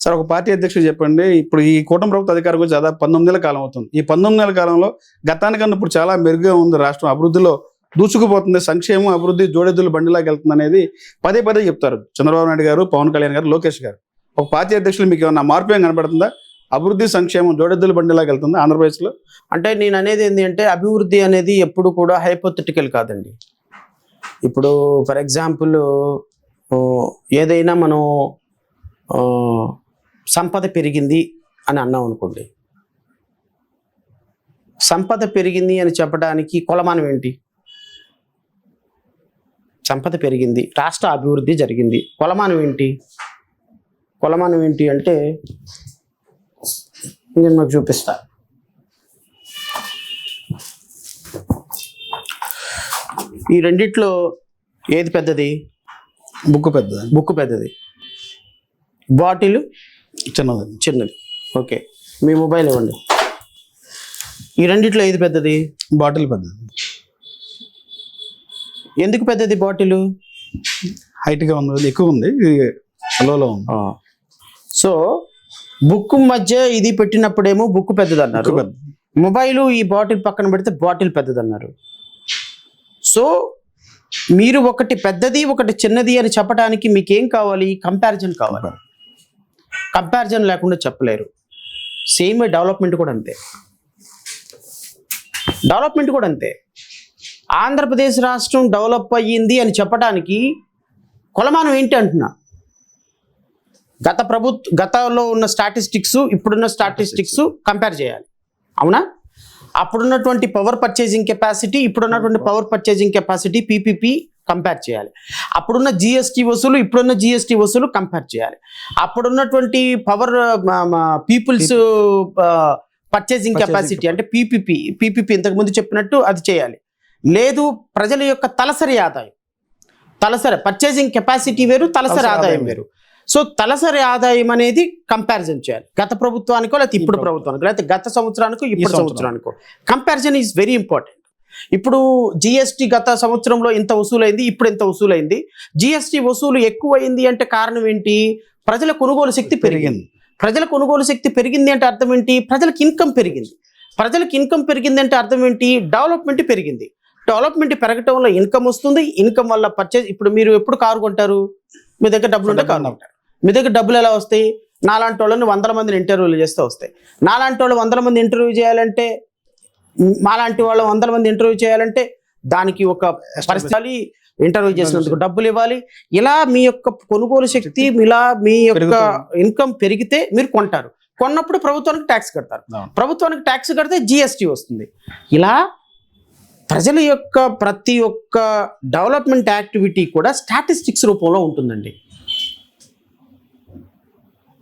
Sir ఒక party అధ్యక్షుడు చెప్పండి, ఇప్పుడు ఈ కూటమి ప్రభుత్వ అధికారం గురించి దాదాపు 19 నెలల కాలం అవుతుంది. ఈ 19 నెలల కాలంలో గతానికన్నా ఇప్పుడు చాలా మెరుగ్గా ఉంది, రాష్ట్రం అభివృద్ధిలో దూసుకుపోతుంది, సంక్షేమం అభివృద్ధి జోడెద్దుల బండిలాగా వెళ్తుంది అనేది పదే పదే చెప్తారు చంద్రబాబు నాయుడు గారు, పవన్ కళ్యాణ్ గారు, లోకేష్ గారు. ఒక పార్టీ అధ్యక్షులు మీకు ఏమన్నా మార్పు ఏం కనబడుతుందా? అభివృద్ధి సంక్షేమం జోడెద్దుల బండిలాగా వెళ్తుంది ఆంధ్రప్రదేశ్లో? అంటే నేను అనేది ఏంటి అంటే అభివృద్ధి అనేది ఎప్పుడు కూడా హైపోథెటికల్ కాదండి. ఇప్పుడు ఫర్ ఎగ్జాంపుల్ ఏదైనా మనం సంపద పెరిగింది అని అన్నాం అనుకోండి, సంపద పెరిగింది అని చెప్పడానికి కొలమానం ఏంటి? సంపద పెరిగింది, రాష్ట్ర అభివృద్ధి జరిగింది, కొలమానం ఏంటి? కొలమానం ఏంటి అంటే నేను నాకు చూపిస్తా. ఈ రెండిట్లో ఏది పెద్దది? బుక్ పెద్దది. బుక్ పెద్దది, బాటిల్ చిన్నది. ఓకే, మీ మొబైల్ ఇవ్వండి. ఈ రెండిట్లో ఏది పెద్దది? బాటిల్ పెద్దది. ఎందుకు పెద్దది బాటిల్? హైట్గా ఉంది, ఎక్కువ ఉంది, లోలో ఉంది. సో బుక్ మధ్య ఇది పెట్టినప్పుడేమో బుక్ పెద్దది అన్నారు, మొబైల్ ఈ బాటిల్ పక్కన పెడితే బాటిల్ పెద్దది అన్నారు. సో మీరు ఒకటి పెద్దది ఒకటి చిన్నది అని చెప్పడానికి మీకేం కావాలి? కంపారిజన్ కావాలి. కంపారిజన్ లేకుండా చెప్పలేరు. సేమ్ డెవలప్మెంట్ కూడా అంతే. డెవలప్మెంట్ కూడా అంతే. ఆంధ్రప్రదేశ్ రాష్ట్రం డెవలప్ అయ్యింది అని చెప్పడానికి కొలమానం ఏంటి అంటున్నా? గతంలో ఉన్న స్టాటిస్టిక్స్ ఇప్పుడున్న స్టాటిస్టిక్స్ కంపేర్ చేయాలి, అవునా? అప్పుడున్నటువంటి పవర్ పర్చేసింగ్ కెపాసిటీ ఇప్పుడున్నటువంటి power purchasing capacity PPP compare చేయాలి. అప్పుడున్న జిఎస్టీ వసూలు ఇప్పుడున్న జిఎస్టీ వసూలు కంపేర్ చేయాలి. అప్పుడున్నటువంటి పవర్ పీపుల్స్ పర్చేసింగ్ కెపాసిటీ అంటే పీపీపీ ఇంతకుముందు చెప్పినట్టు అది చేయాలి. లేదు, ప్రజల యొక్క తలసరి ఆదాయం, తలసరి పర్చేసింగ్ కెపాసిటీ వేరు, తలసరి ఆదాయం వేరు. సో తలసరి ఆదాయం అనేది కంపారిజన్ చేయాలి. గత ప్రభుత్వానికో లేకపోతే ఇప్పుడు ప్రభుత్వానికో లేకపోతే గత సంవత్సరానికో ఇప్పుడు సంవత్సరానికో కంపారిజన్ ఈజ్ వెరీ ఇంపార్టెంట్. ఇప్పుడు జిఎస్టీ గత సంవత్సరంలో ఇంత వసూలైంది, ఇప్పుడు ఎంత వసూలైంది. జిఎస్టీ వసూలు ఎక్కువైంది అంటే కారణం ఏంటి? ప్రజల కొనుగోలు శక్తి పెరిగింది. ప్రజల కొనుగోలు శక్తి పెరిగింది అంటే అర్థం ఏంటి? ప్రజలకు ఇన్కమ్ పెరిగింది. ప్రజలకు ఇన్కమ్ పెరిగింది అంటే అర్థం ఏంటి? డెవలప్మెంట్ పెరిగింది. డెవలప్మెంట్ పెరగటంలో ఇన్కమ్ వస్తుంది. ఇన్కమ్ వల్ల పర్చేజ్. ఇప్పుడు మీరు ఎప్పుడు కారు కొంటారు? మీ దగ్గర డబ్బులు ఉంటే కారు కొంటారు. మీ దగ్గర డబ్బులు ఎలా వస్తాయి? నాలాంటి వాళ్ళని 100 మందిని ఇంటర్వ్యూలు చేస్తే వస్తాయి. నాలాంటి వాళ్ళు 100 మంది ఇంటర్వ్యూ చేయాలంటే, మాలాంటి వాళ్ళు 100 మంది ఇంటర్వ్యూ చేయాలంటే దానికి ఒక పరిస్థితి, ఇంటర్వ్యూ చేసినందుకు డబ్బులు ఇవ్వాలి. ఇలా మీ యొక్క కొనుగోలు శక్తి, ఇలా మీ యొక్క ఇన్కమ్ పెరిగితే మీరు కొంటారు. కొన్నప్పుడు ప్రభుత్వానికి ట్యాక్స్ కడతారు. ప్రభుత్వానికి ట్యాక్స్ కడితే జిఎస్టీ వస్తుంది. ఇలా ప్రజల యొక్క ప్రతి ఒక్క డెవలప్మెంట్ యాక్టివిటీ కూడా స్టాటిస్టిక్స్ రూపంలో ఉంటుందండి.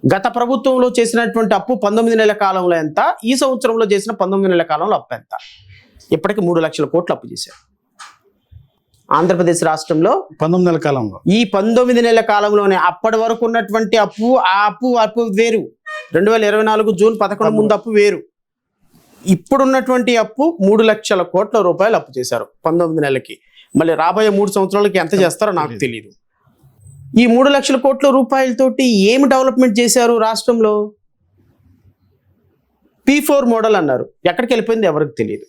గత ప్రభుత్వంలో చేసినటువంటి అప్పు 19 నెలల కాలంలో ఎంత, ఈ సంవత్సరంలో చేసిన 19 నెలల కాలంలో అప్పు ఎంత? ఇప్పటికి 3 లక్షల కోట్లు అప్పు చేశారు ఆంధ్రప్రదేశ్ రాష్ట్రంలో 19 నెలల కాలంలో. ఈ 19 నెలల కాలంలోనే అప్పటి వరకు ఉన్నటువంటి అప్పు, ఆ అప్పు వేరు. 2024 జూన్ 11 ముందు అప్పు వేరు. ఇప్పుడున్నటువంటి అప్పు 3 లక్షల కోట్ల రూపాయలు అప్పు చేశారు 19 నెలలకి. మళ్ళీ రాబోయే 3 సంవత్సరాలకి ఎంత చేస్తారో నాకు తెలియదు. ఈ 3 లక్షల కోట్ల రూపాయలతోటి ఏమి డెవలప్మెంట్ చేశారు రాష్ట్రంలో? P4 మోడల్ అన్నారు, ఎక్కడికి వెళ్ళిపోయింది ఎవరికి తెలియదు,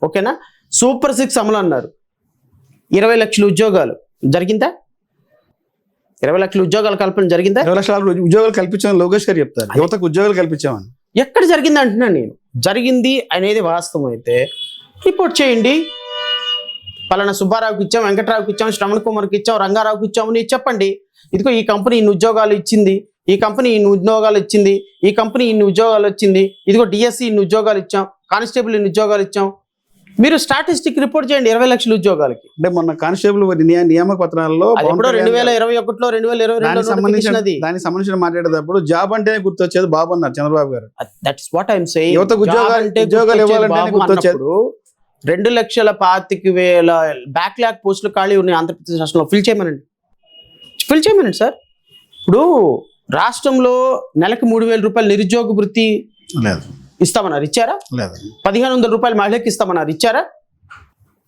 ఓకేనా? సూపర్ 6 అమలు అన్నారు, 20 లక్షల ఉద్యోగాలు జరిగిందా? 20 లక్షల ఉద్యోగాల కల్పన జరిగిందా? 20 లక్షల ఉద్యోగాలు కల్పించామని లోకేష్ గారు చెప్తారు. యువతకు ఉద్యోగాలు కల్పించామని ఎక్కడ జరిగింది అంటున్నాను నేను. జరిగింది అనేది వాస్తవం అయితే రిపోర్ట్ చేయండి. పలానా సుబ్బారావుకి ఇచ్చాం, వెంకటరావుకి ఇచ్చాం, శ్రవణ్ కుమార్కి ఇచ్చాం, రంగారావుకి ఇచ్చామని చెప్పండి. ఇదిగో ఈ కంపెనీ ఇన్ని ఉద్యోగాలు ఇచ్చింది, ఈ కంపెనీ ఇన్ని ఉద్యోగాలు ఇచ్చింది, ఈ కంపెనీ ఇన్ని ఉద్యోగాలు వచ్చింది, ఇదిగో డిఎస్సి ఇన్ని ఉద్యోగాలు ఇచ్చాం, కానిస్టేబుల్ ఇన్ని ఉద్యోగాలు ఇచ్చాం. మీరు స్టాటిస్టిక్ రిపోర్ట్ చేయండి 20 లక్షల ఉద్యోగాలకి. అంటే మొన్న కానిస్టేబుల్ నియామక పత్రాల్లో 2021లో 2022 దానికి సంబంధించిన మాట్లాడేటప్పుడు జాబ్ అంటే గుర్తొచ్చేది బాబు అన్నారు చంద్రబాబు గారు. That's what I'm saying. యువతకు ఉద్యోగాలు ఇవ్వాలంటే గుర్తొచ్చేది. 2,25,000 బ్యాక్లాగ్ పోస్టులు ఖాళీ ఉన్నాయి ఆంధ్రప్రదేశ్ రాష్ట్రంలో. ఫిల్ చేయమనండి సార్. ఇప్పుడు రాష్ట్రంలో నెలకు 3,000 రూపాయలు నిరుద్యోగ వృత్తి ఇస్తామన్నారు, ఇచ్చారా? 1,500 రూపాయలు మహిళకి ఇస్తామన్నారు, ఇచ్చారా?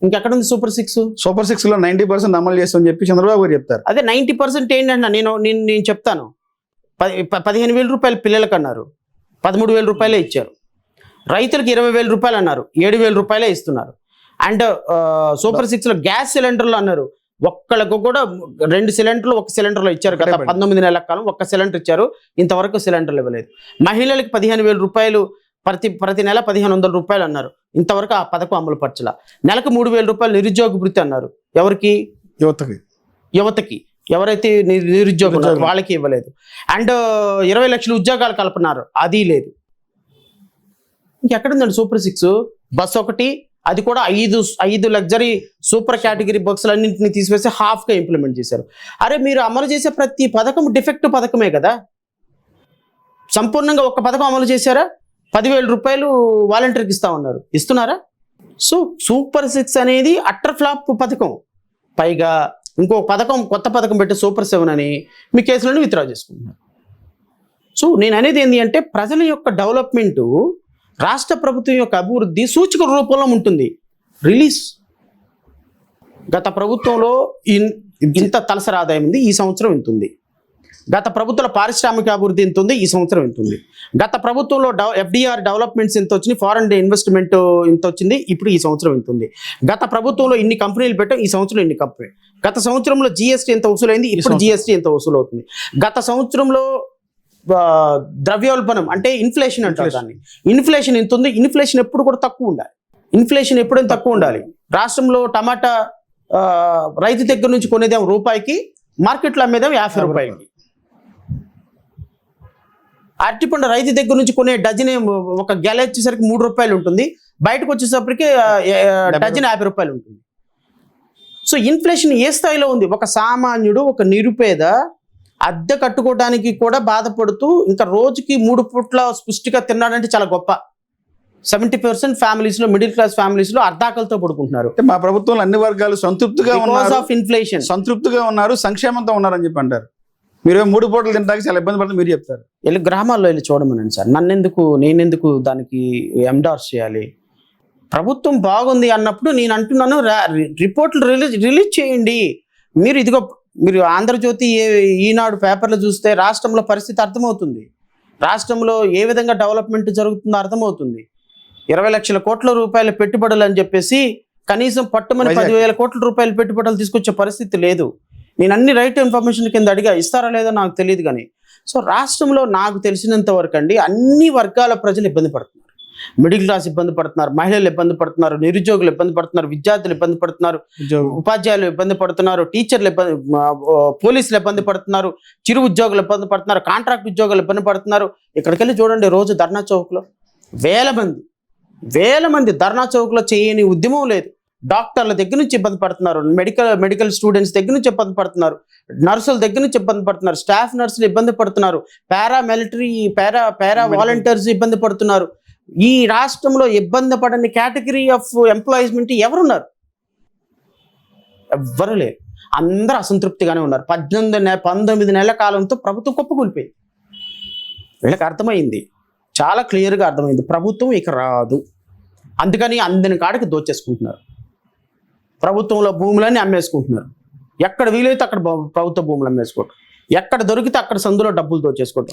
ఇంకెక్కడ ఉంది సూపర్ 6? సూపర్ 6 లో 90% అమలు చేస్తామని చెప్పి చంద్రబాబు గారు చెప్తారు. అదే 90% ఏంటన్నా నేను చెప్తాను. 15,000 రూపాయలు పిల్లలకు అన్నారు, 13,000 రూపాయలే ఇచ్చారు. రైతులకు 20,000 రూపాయలు అన్నారు, 7,000 రూపాయలే ఇస్తున్నారు. అండ్ సూపర్ 6లో గ్యాస్ సిలిండర్లు అన్నారు, ఒక్కళ్ళకు కూడా 2 సిలిండర్లు 1 సిలిండర్లో ఇచ్చారు. గత 19 నెలల కాలం 1 సిలిండర్ ఇచ్చారు, ఇంతవరకు సిలిండర్లు ఇవ్వలేదు. మహిళలకు 15,000 రూపాయలు ప్రతి నెల 1,500 రూపాయలు అన్నారు, ఇంతవరకు ఆ పథకం అమలు పరచల. నెలకు 3,000 రూపాయలు నిరుద్యోగ భృతి అన్నారు, ఎవరికి? యువతకి, ఎవరైతే నిరుద్యోగం ఉన్నారో వాళ్ళకి ఇవ్వలేదు. అండ్ 20 లక్షల ఉద్యోగాలు కల్పన్నారు, అది లేదు. ఇంకెక్కడుందండి సూపర్ 6? బస్ ఒకటి, అది కూడా 5 లగ్జరీ సూపర్ కేటగిరీ బస్సులు అన్నింటినీ తీసివేసి హాఫ్గా ఇంప్లిమెంట్ చేశారు. అరే మీరు అమలు చేసే ప్రతి పథకం డిఫెక్ట్ పథకమే కదా. సంపూర్ణంగా ఒక పథకం అమలు చేశారా? 10,000 రూపాయలు వాలంటీర్కి ఇస్తామన్నారు, ఇస్తున్నారా? సో సూపర్ 6 అనేది అట్టర్ ఫ్లాప్ పథకం. పైగా ఇంకో పథకం, కొత్త పథకం పెట్టి సూపర్ 7 అని మీ కేసులను విత్డ్రా చేసుకుంటున్నారు. సో నేను అనేది ఏంటి అంటే, ప్రజల యొక్క డెవలప్మెంటు, రాష్ట్ర ప్రభుత్వం యొక్క అభివృద్ధి సూచిక రూపంలో ఉంటుంది. రిలీజ్ గత ప్రభుత్వంలో ఇంత తలసరి ఆదాయం ఉంది, ఈ సంవత్సరం ఇంత ఉంది. గత ప్రభుత్వంలో పారిశ్రామిక అభివృద్ధి ఇంత ఉంది, ఈ సంవత్సరం ఇంత ఉంది. గత ప్రభుత్వంలో FDR డెవలప్మెంట్స్ ఇంత వచ్చింది, ఫారెన్ ఇన్వెస్ట్మెంట్ ఇంత వచ్చింది, ఇప్పుడు ఈ సంవత్సరం ఇంత ఉంది. గత ప్రభుత్వంలో ఇన్ని కంపెనీలు పెట్టాం, ఈ సంవత్సరం ఇన్ని కంపెనీ. గత సంవత్సరంలో GST ఎంత వసూలైంది, ఇప్పుడు GST ఎంత వసూలు అవుతుంది. గత సంవత్సరంలో ద్రవ్యోల్బణం అంటే ఇన్ఫ్లేషన్ అంటారు దాన్ని, ఇన్ఫ్లేషన్ ఎంత ఉంది. ఇన్ఫ్లేషన్ ఎప్పుడు కూడా తక్కువ ఉండాలి. ఇన్ఫ్లేషన్ ఎప్పుడైనా తక్కువ ఉండాలి. రాష్ట్రంలో టమాటా రైతు దగ్గర నుంచి కొనేదేమో రూపాయికి, మార్కెట్లో అమ్మేదేమో 50 రూపాయలకి. అరటిపండు రైతు దగ్గర నుంచి కొనే డజన్ ఒక గెల వచ్చేసరికి 3 రూపాయలు ఉంటుంది, బయటకు వచ్చేసరికి డజన్ 50 రూపాయలు ఉంటుంది. సో ఇన్ఫ్లేషన్ ఏ స్థాయిలో ఉంది? ఒక సామాన్యుడు, ఒక నిరుపేద అద్దె కట్టుకోవడానికి కూడా బాధపడుతూ ఇంకా రోజుకి 3 పూట్ల పుష్టిగా తిన్నాడంటే చాలా గొప్ప. 70% ఫ్యామిలీస్లో, మిడిల్ క్లాస్ ఫ్యామిలీస్లో అర్ధాకలతో పడుకుంటున్నారు. మా ప్రభుత్వంలో అన్ని వర్గాలు సంతృప్తిగా ఉన్నారు, ఆఫ్ ఇన్ఫ్లేషన్ సంతృప్తిగా ఉన్నారు, సంక్షేమంతో ఉన్నారని చెప్పి అంటారు. మీరు 3 పూటలు తినడానికి చాలా ఇబ్బంది పడుతుంది మీరు చెప్తారు. వెళ్ళి గ్రామాల్లో వెళ్ళి చూడమనండి సార్. నేనెందుకు దానికి ఎండార్స్ చేయాలి? ప్రభుత్వం బాగుంది అన్నప్పుడు నేను అంటున్నాను, రిపోర్ట్లు రిలీజ్ చేయండి. మీరు ఇదిగో, మీరు ఆంధ్రజ్యోతి, ఈనాడు పేపర్లు చూస్తే రాష్ట్రంలో పరిస్థితి అర్థమవుతుంది. రాష్ట్రంలో ఏ విధంగా డెవలప్మెంట్ జరుగుతుందో అర్థమవుతుంది. 20 లక్షల కోట్ల రూపాయల పెట్టుబడులు అని చెప్పేసి కనీసం పట్టుమని 10,000 కోట్ల రూపాయల పెట్టుబడులు తీసుకొచ్చే పరిస్థితి లేదు. నేను అన్ని రైట్ ఇన్ఫర్మేషన్ కింద అడిగా, ఇస్తారా లేదో నాకు తెలియదు కానీ. సో రాష్ట్రంలో నాకు తెలిసినంత వరకు అండి, అన్ని వర్గాల ప్రజలు ఇబ్బంది పడుతున్నారు. మిడిల్ క్లాస్ ఇబ్బంది పడుతున్నారు, మహిళలు ఇబ్బంది పడుతున్నారు, నిరుద్యోగులు ఇబ్బంది పడుతున్నారు, విద్యార్థులు ఇబ్బంది పడుతున్నారు, ఉపాధ్యాయులు ఇబ్బంది పడుతున్నారు, టీచర్లు పోలీసులు ఇబ్బంది పడుతున్నారు, చిరు ఉద్యోగులు ఇబ్బంది పడుతున్నారు, కాంట్రాక్ట్ ఉద్యోగులు ఇబ్బంది పడుతున్నారు. ఇక్కడికి వెళ్ళి చూడండి, రోజు ధర్నా చౌక్లో వేల మంది ధర్నా చౌక్లో చేయని ఉద్యమం లేదు. డాక్టర్ల దగ్గర నుంచి ఇబ్బంది పడుతున్నారు, మెడికల్ స్టూడెంట్స్ దగ్గర నుంచి ఇబ్బంది పడుతున్నారు, నర్సుల దగ్గర నుంచి ఇబ్బంది పడుతున్నారు, స్టాఫ్ నర్సులు ఇబ్బంది పడుతున్నారు, పారా వాలంటీర్స్ ఇబ్బంది పడుతున్నారు. ఈ రాష్ట్రంలో ఇబ్బంది పడని కేటగిరీ ఆఫ్ ఎంప్లాయిస్మెంట్ ఎవరున్నారు? ఎవ్వరు లేరు. అందరూ అసంతృప్తిగానే ఉన్నారు. 19 నెలల కాలంతో ప్రభుత్వం కుప్పకూలిపోయింది. వీళ్ళకి అర్థమైంది, చాలా క్లియర్గా అర్థమైంది, ప్రభుత్వం ఇక రాదు. అందుకని అందని కాడికి దోచేసుకుంటున్నారు. ప్రభుత్వంలో భూములన్నీ అమ్మేసుకుంటున్నారు. ఎక్కడ వీలైతే అక్కడ ప్రభుత్వ భూములు అమ్మేసుకోవటం, ఎక్కడ దొరికితే అక్కడ సందులో డబ్బులు దోచేసుకోవటం.